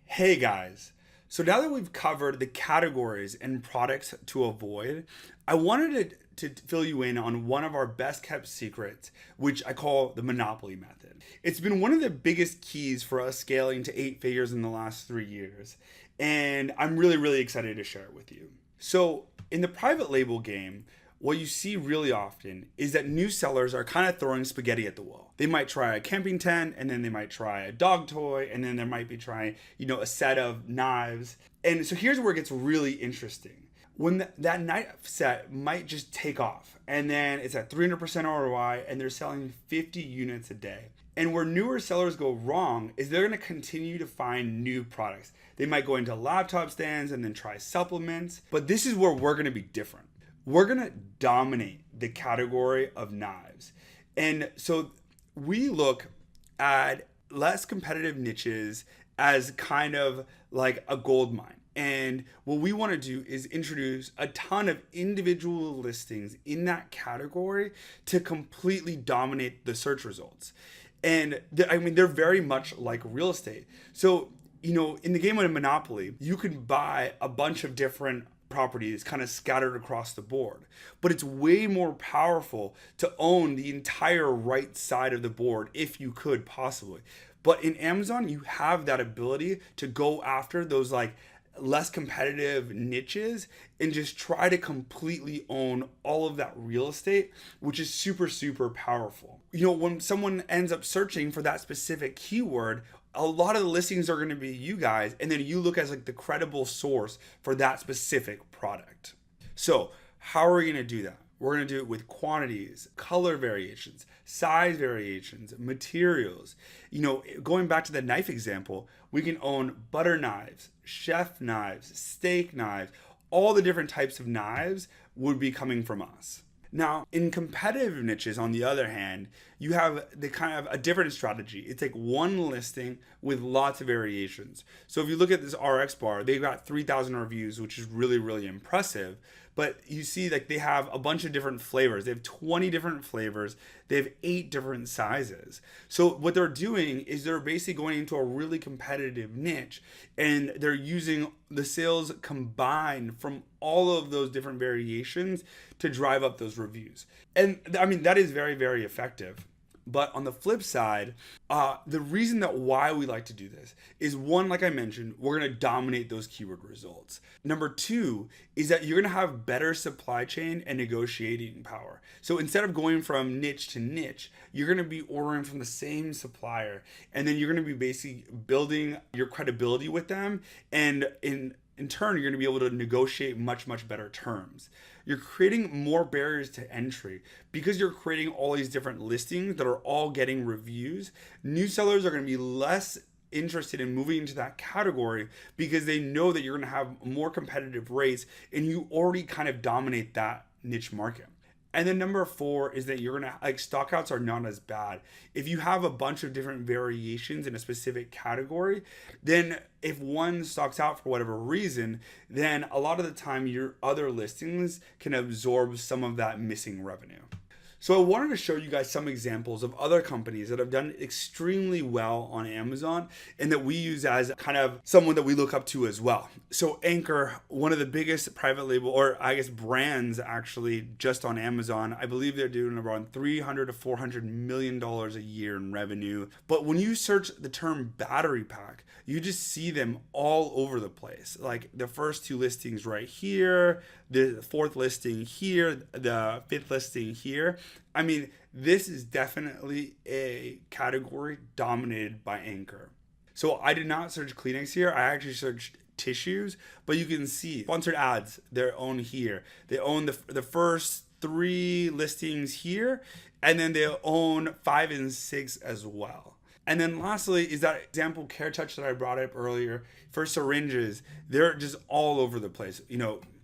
Hey guys, so now that we've covered the categories and products to avoid, I wanted to fill you in on one of our best kept secrets, which I call the Monopoly method. It's been one of the biggest keys for us scaling to 8 figures in the last 3 years, and I'm really excited to share it with you. So, in the private label game, what you see really often is that new sellers are kind of throwing spaghetti at the wall. They might try a camping tent, and then they might try a dog toy, and then they might be trying, a set of knives. And so here's where it gets really interesting. When that knife set might just take off, and then it's at 300% ROI, and they're selling 50 units a day. And where newer sellers go wrong is they're going to continue to find new products. They might go into laptop stands and then try supplements, but this is where we're going to be different. We're going to dominate the category of knives. And so we look at less competitive niches as kind of like a gold mine. And what we want to do is introduce a ton of individual listings in that category to completely dominate the search results. And they're very much like real estate. So, in the game of Monopoly, you can buy a bunch of different properties kind of scattered across the board, but it's way more powerful to own the entire right side of the board if you could possibly. But in Amazon, you have that ability to go after those like less competitive niches and just try to completely own all of that real estate, which is super powerful. When someone ends up searching for that specific keyword, a lot of the listings are going to be you guys, and then you look as like the credible source for that specific product. So how are we going to do that? We're going to do it with quantities, color variations, size variations, materials. Going back to the knife example, we can own butter knives, chef knives, steak knives. All the different types of knives would be coming from us. Now, in competitive niches, on the other hand, you have the kind of a different strategy. It's like one listing with lots of variations. So if you look at this RX bar, they've got 3,000 reviews, which is really impressive. But you see like they have a bunch of different flavors. They have 20 different flavors. They have 8 different sizes. So what they're doing is they're basically going into a really competitive niche, and they're using the sales combined from all of those different variations to drive up those reviews. And that is very effective. But on the flip side, the reason that why we like to do this is, one, like I mentioned, we're going to dominate those keyword results. Number 2 is that you're going to have better supply chain and negotiating power. So instead of going from niche to niche, you're going to be ordering from the same supplier, and then you're going to be basically building your credibility with them. And in turn, you're going to be able to negotiate much better terms. You're creating more barriers to entry because you're creating all these different listings that are all getting reviews. New sellers are going to be less interested in moving into that category because they know that you're going to have more competitive rates, and you already kind of dominate that niche market. And then number 4 is that you're going to, like, stockouts are not as bad. If you have a bunch of different variations in a specific category, then if one stocks out for whatever reason, then a lot of the time your other listings can absorb some of that missing revenue. So I wanted to show you guys some examples of other companies that have done extremely well on Amazon and that we use as kind of someone that we look up to as well. So Anchor, one of the biggest private label, or I guess brands actually, just on Amazon, I believe they're doing around $300 to $400 million a year in revenue. But when you search the term battery pack, you just see them all over the place. Like the first 2 listings right here, the 4th listing here, the 5th listing here. This is definitely a category dominated by Anchor. So I did not search Kleenex here. I actually searched tissues, but you can see sponsored ads, they're owned here. They own the first 3 listings here, and then they own 5 and 6 as well. And then lastly is that example CareTouch that I brought up earlier for syringes. They're just all over the place.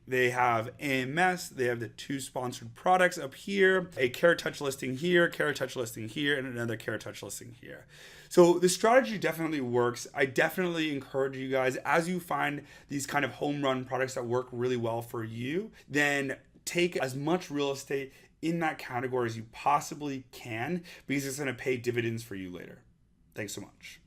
They have AMS, they have the 2 sponsored products up here, a CareTouch listing here, CareTouch listing here, and another CareTouch listing here. So the strategy definitely works. I definitely encourage you guys, as you find these kind of home run products that work really well for you, then take as much real estate in that category as you possibly can, because it's going to pay dividends for you later. Thanks so much.